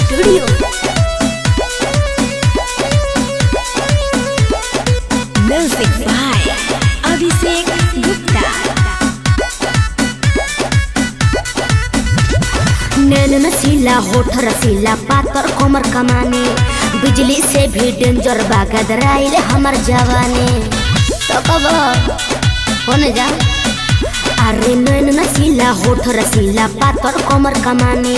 Studio. Music by Abhishek Gupta. नैन नशीला होठ रसीला पातर कोमर कमाने, बिजली से भी डेंजर बागदराइल हमर जवानी। तो कब होने जा अरे नैन नशीला होठ रसीला पातर कोमर कमाने,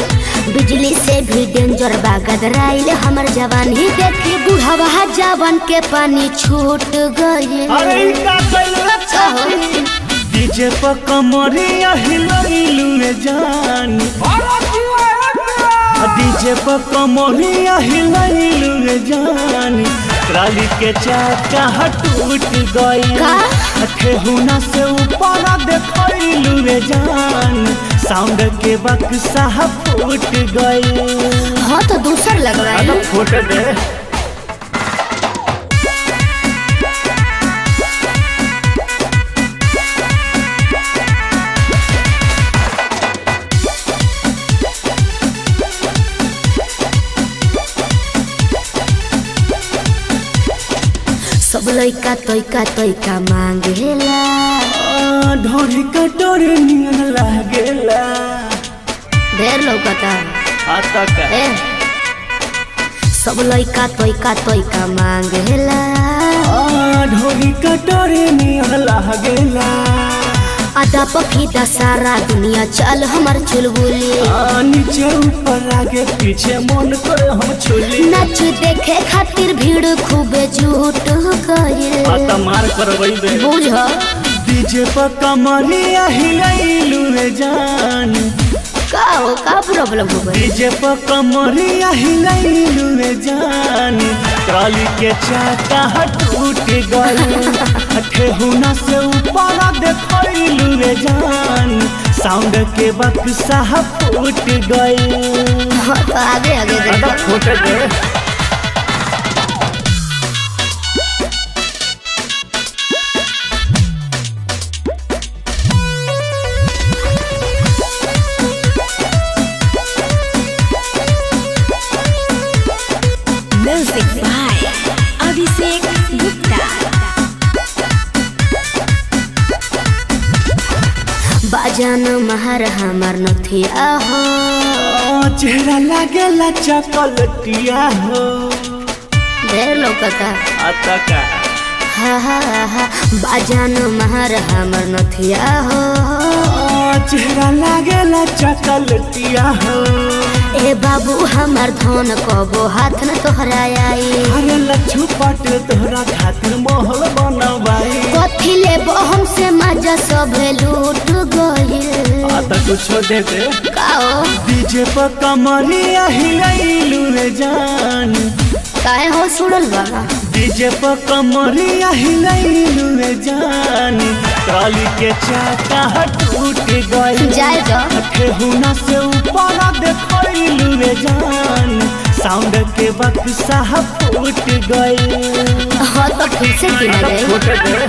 बिजली से भी डेंजर बागदराइल हमर जवानी। देखी बुढ़वा जवान के पानी छूट गए। अरे का कइले डीजे पर कमरिया हिलैलु रे जान, डीजे पर कमरिया हिलैलु रे जान। ट्राली के चाका टूट गई, ठेहुना से ऊपर देखैलु रे जान। साउंड के बक्सा फूट गई। हाँ तो दूसर लग रहा है। फूट दे सब लइका तोइका मांगेला, ढोरी कटोरे नियन लागेला। ढेर लौकता आता का ए सब लइका तोइका मांगेला। ढोरी कटोरे नियन लागेला। आधा पफीदा सारा दुनिया चल हमर चुलबुली। नीचे ऊपर आगे पीछे मन करे हम छुली। नाच देखे खातिर भीड़ खूबे जुट गइल। आता मार करबै बे बुझ डीजे पर कमरिया हिलैलु रे जान। का प्रॉब्लम हो गई? डीजे पर कमरिया हिलैलु रे जान। ट्राली के चाका टूट गई, ठेहुना से ऊपर देखैलु रे जान। साउंड के बक्सा फूट गई। हाँ तो आगे देखो। फूट गए म्यूजिक बाय अभिषेक गुप्ता। बाजान महर हमर नथिया हो, चेहरा लागेला चॉकलेटिया हो। ढेर लौकता आता का हा बाजान महर हमर नथिया हो। चेहरा लागेला चॉकलेटिया हो। ए बाबू हमर धन कबो हाथ न तोहरा आई। अरे लच्छू पट तोहरा खातिर महल बनवाई। कथी लेबो हमसे मजा सब लूट गइल। आता कुछो दे दे काओ डीजे पर कमरिया हिलैलु रे जान। काहे हो सुनल बा? डीजे पर कमरिया हिलैलु रे जान। ट्राली के चाका टूट गई, जाए जा ठेहुना से ऊपर देखैलु रे जान। साउंड के बक्सा फूट गई। हाँ तो ठीक से गिना गई। फूट गए